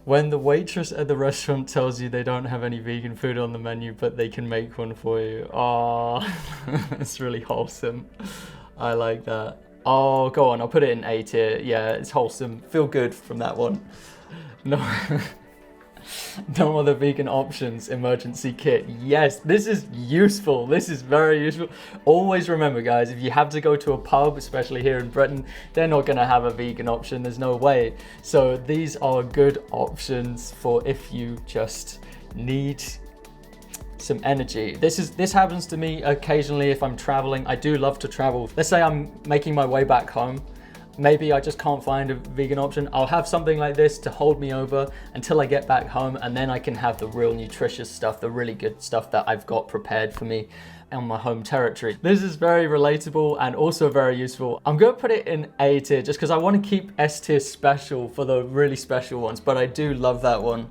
When the waitress at the restaurant tells you they don't have any vegan food on the menu, but they can make one for you. Oh, it's really wholesome. I like that. Oh, go on, I'll put it in A tier. Yeah, it's wholesome. Feel good from that one. No, no other vegan options, emergency kit. Yes, this is useful. This is very useful. Always remember, guys, if you have to go to a pub, especially here in Britain, they're not going to have a vegan option. There's no way. So these are good options for if you just need some energy. This happens to me occasionally if I'm traveling. I do love to travel. Let's say I'm making my way back home. Maybe I just can't find a vegan option. I'll have something like this to hold me over until I get back home, and then I can have the real nutritious stuff, the really good stuff that I've got prepared for me on my home territory. This is very relatable and also very useful. I'm gonna put it in A tier just because I want to keep S tier special for the really special ones, but I do love that one.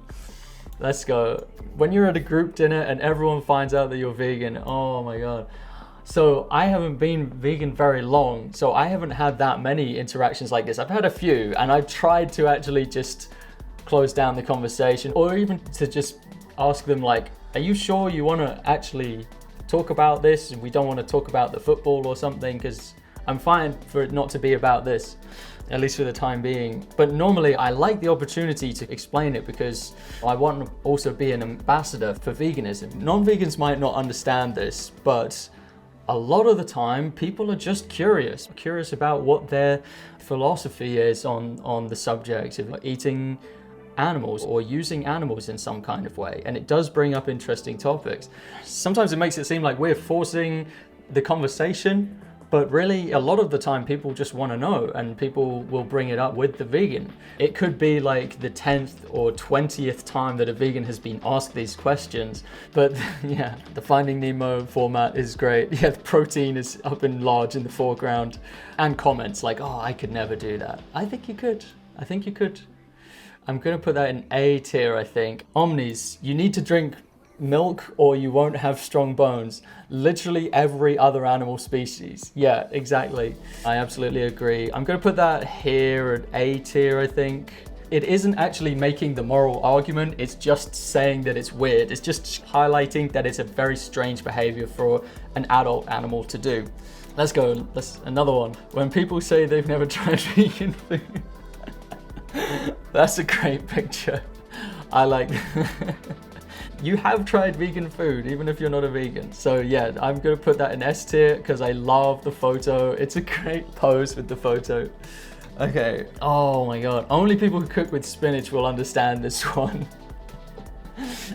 Let's go. When you're at a group dinner and everyone finds out that you're vegan, oh my God. So I haven't been vegan very long, so I haven't had that many interactions like this. I've had a few, and I've tried to actually just close down the conversation, or even to just ask them like, are you sure you want to actually talk about this? We don't want to talk about the football or something, because I'm fine for it not to be about this, at least for the time being. But normally I like the opportunity to explain it because I want to also be an ambassador for veganism. Non-vegans might not understand this, but a lot of the time people are just curious about what their philosophy is on the subject of eating animals or using animals in some kind of way. And it does bring up interesting topics. Sometimes it makes it seem like we're forcing the conversation, but really a lot of the time people just want to know, and people will bring it up with the vegan. It could be like the 10th or 20th time that a vegan has been asked these questions. But yeah, the Finding Nemo format is great. Yeah, the protein is up in large in the foreground, and comments like, oh, I could never do that. I think you could. I think you could. I'm gonna put that in A tier, I think. Omnis, you need to drink milk or you won't have strong bones. Literally every other animal species. Yeah, exactly. I absolutely agree. I'm gonna put that here at A tier, I think. It isn't actually making the moral argument, it's just saying that it's weird. It's just highlighting that it's a very strange behavior for an adult animal to do. Let's go, another one. When people say they've never tried vegan food. That's a great picture. I like You have tried vegan food, even if you're not a vegan. So yeah, I'm gonna put that in S tier because I love the photo. It's a great pose with the photo. Okay, oh my God. Only people who cook with spinach will understand this one.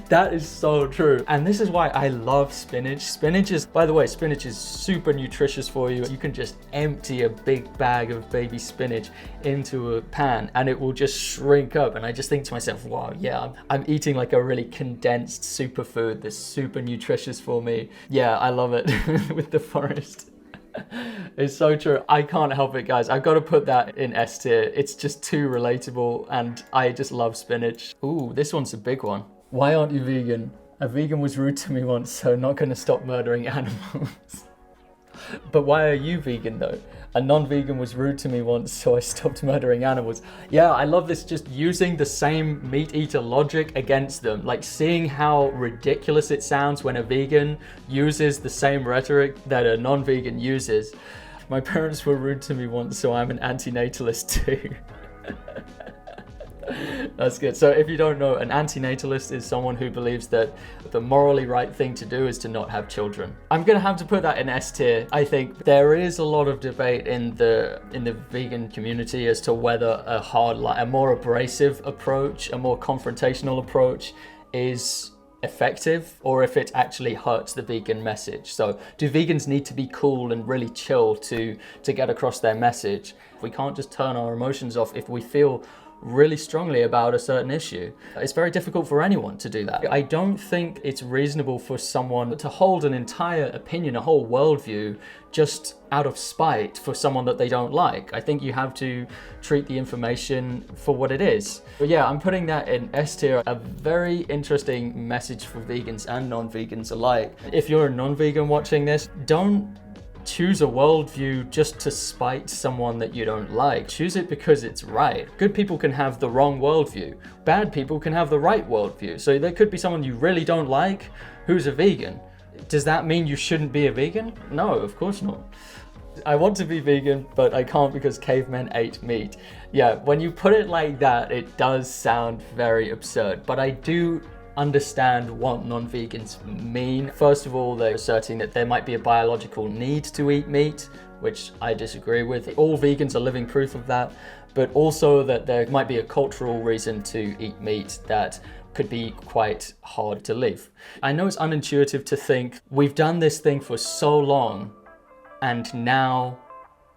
That is so true. And this is why I love spinach. Spinach is, by the way, spinach is super nutritious for you. You can just empty a big bag of baby spinach into a pan and it will just shrink up. And I just think to myself, wow, yeah, I'm eating like a really condensed superfood that's super nutritious for me. Yeah, I love it with the forest. It's so true. I can't help it, guys. I've got to put that in S tier. It's just too relatable and I just love spinach. Ooh, this one's a big one. Why aren't you vegan? A vegan was rude to me once, so not gonna stop murdering animals. But why are you vegan though? A non-vegan was rude to me once, so I stopped murdering animals. Yeah, I love this, just using the same meat eater logic against them. Like seeing how ridiculous it sounds when a vegan uses the same rhetoric that a non-vegan uses. My parents were rude to me once, so I'm an antinatalist too. That's good. So if you don't know, an antinatalist is someone who believes that the morally right thing to do is to not have children. I'm gonna have to put that in S tier. I think there is a lot of debate in the vegan community as to whether a more abrasive approach, a more confrontational approach is effective, or if it actually hurts the vegan message. So do vegans need to be cool and really chill to get across their message? We can't just turn our emotions off if we feel really strongly about a certain issue. It's very difficult for anyone to do that. I don't think it's reasonable for someone to hold an entire opinion, a whole worldview, just out of spite for someone that they don't like. I think you have to treat the information for what it is. But yeah, I'm putting that in S tier. A very interesting message for vegans and non-vegans alike. If you're a non-vegan watching this, don't choose a worldview just to spite someone that you don't like. Choose it because it's right. Good people can have the wrong worldview. Bad people can have the right worldview. So there could be someone you really don't like who's a vegan. Does that mean you shouldn't be a vegan? No, of course not. I want to be vegan, but I can't because cavemen ate meat. Yeah, when you put it like that, it does sound very absurd, but I do understand what non-vegans mean. First of all, they're asserting that there might be a biological need to eat meat, which I disagree with. All vegans are living proof of that, but also that there might be a cultural reason to eat meat that could be quite hard to live. I know it's unintuitive to think we've done this thing for so long and now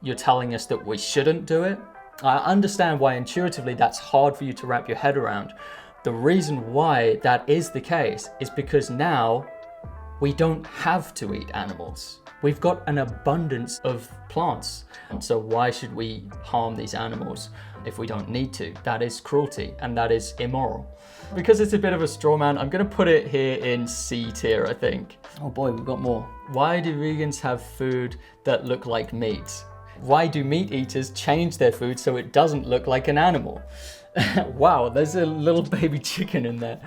you're telling us that we shouldn't do it. I understand why intuitively that's hard for you to wrap your head around. The reason why that is the case is because now we don't have to eat animals. We've got an abundance of plants. So why should we harm these animals if we don't need to? That is cruelty and that is immoral. Because it's a bit of a straw man, I'm gonna put it here in C tier, I think. Oh boy, we've got more. Why do vegans have food that look like meat? Why do meat eaters change their food so it doesn't look like an animal? Wow, there's a little baby chicken in there.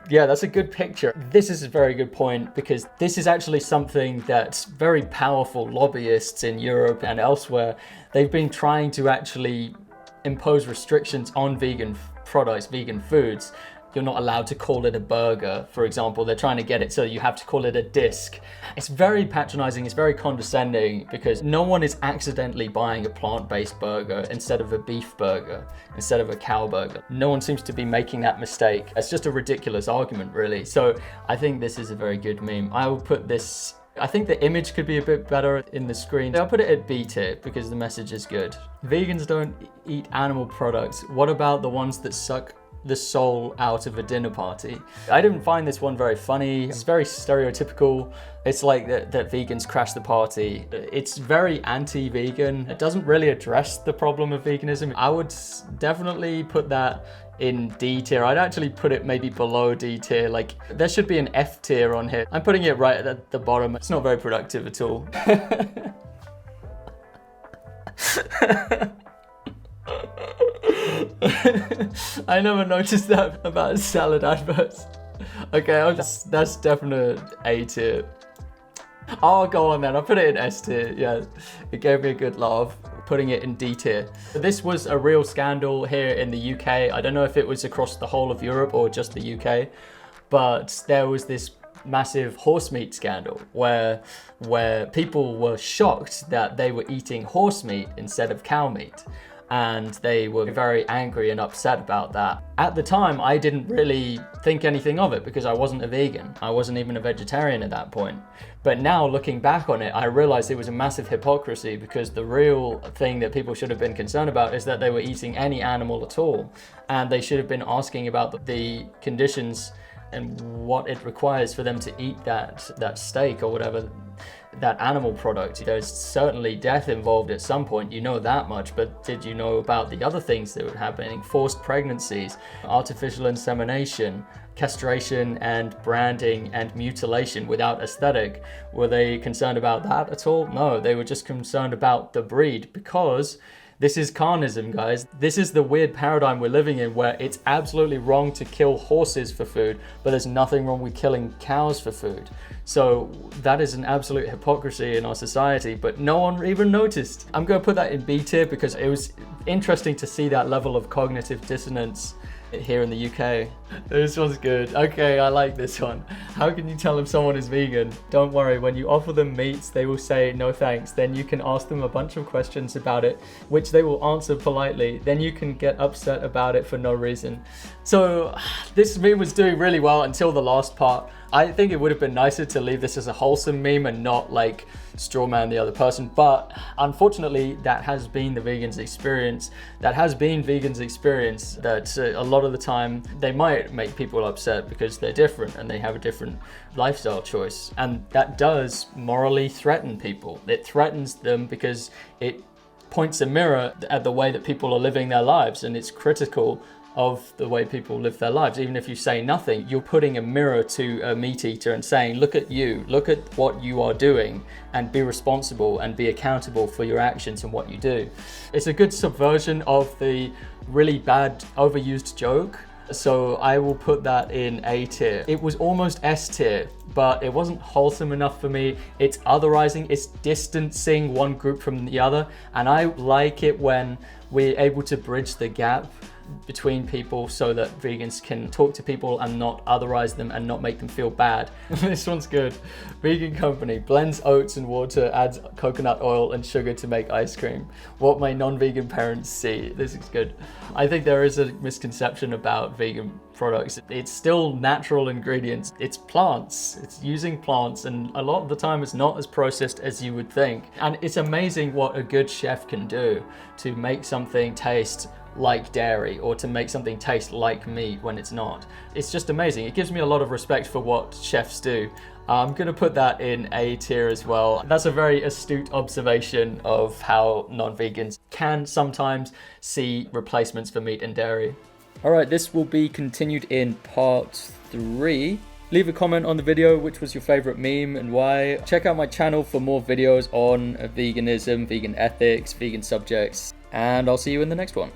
Yeah, that's a good picture. This is a very good point because this is actually something that very powerful lobbyists in Europe and elsewhere, they've been trying to actually impose restrictions on vegan products, vegan foods. You're not allowed to call it a burger, for example. They're trying to get it so you have to call it a disc. It's very patronizing, it's very condescending because no one is accidentally buying a plant-based burger instead of a beef burger, instead of a cow burger. No one seems to be making that mistake. It's just a ridiculous argument, really. So I think this is a very good meme. I will put this, I think the image could be a bit better in the screen. I'll put it at B tier because the message is good. Vegans don't eat animal products. What about the ones that suck the soul out of a dinner party? I didn't find this one very funny. It's very stereotypical. It's like that vegans crash the party. It's very anti-vegan. It doesn't really address the problem of veganism. I would definitely put that in D tier. I'd actually put it maybe below D tier. Like there should be an F tier on here. I'm putting it right at the bottom. It's not very productive at all. I never noticed that about salad adverts. Okay, that's definite A tier. Oh, go on then, I'll put it in S tier. Yeah, it gave me a good laugh. Putting it in D tier. This was a real scandal here in the UK. I don't know if it was across the whole of Europe or just the UK, but there was this massive horse meat scandal where people were shocked that they were eating horse meat instead of cow meat. And they were very angry and upset about that. At the time, I didn't really think anything of it because I wasn't a vegan. I wasn't even a vegetarian at that point. But now looking back on it, I realized it was a massive hypocrisy because the real thing that people should have been concerned about is that they were eating any animal at all. And they should have been asking about the conditions and what it requires for them to eat that steak or whatever, that animal product. There's certainly death involved at some point, you know that much, but did you know about the other things that were happening? Forced pregnancies, artificial insemination, castration and branding and mutilation without aesthetic. Were they concerned about that at all? No, they were just concerned about the breed because this is carnism, guys. This is the weird paradigm we're living in where it's absolutely wrong to kill horses for food, but there's nothing wrong with killing cows for food. So that is an absolute hypocrisy in our society, but no one even noticed. I'm going to put that in B tier because it was interesting to see that level of cognitive dissonance here in the UK. This one's good. Okay, I like this one. How can you tell if someone is vegan? Don't worry, when you offer them meats, they will say no thanks. Then you can ask them a bunch of questions about it, which they will answer politely. Then you can get upset about it for no reason. So this meme was doing really well until the last part. I think it would have been nicer to leave this as a wholesome meme and not like strawman the other person, but unfortunately that has been the vegans' experience. That has been vegans' experience, that a lot of the time they might make people upset because they're different and they have a different lifestyle choice, and that does morally threaten people. It threatens them because it points a mirror at the way that people are living their lives, and it's critical of the way people live their lives. Even if you say nothing, you're putting a mirror to a meat eater and saying, look at you, look at what you are doing, and be responsible and be accountable for your actions and what you do. It's a good subversion of the really bad overused joke. So I will put that in A tier. It was almost S tier, but it wasn't wholesome enough for me. It's otherizing, it's distancing one group from the other. And I like it when we're able to bridge the gap between people so that vegans can talk to people and not otherize them and not make them feel bad. This one's good. Vegan company blends oats and water, adds coconut oil and sugar to make ice cream. What my non-vegan parents see. This is good. I think there is a misconception about vegan products. It's still natural ingredients. It's plants. It's using plants, and a lot of the time it's not as processed as you would think. And it's amazing what a good chef can do to make something taste like dairy, or to make something taste like meat when it's not. It's just amazing. It gives me a lot of respect for what chefs do. I'm gonna put that in A tier as well. That's a very astute observation of how non-vegans can sometimes see replacements for meat and dairy. All right, this will be continued in part 3. Leave a comment on the video, which was your favorite meme and why. Check out my channel for more videos on veganism, vegan ethics, vegan subjects, and I'll see you in the next one.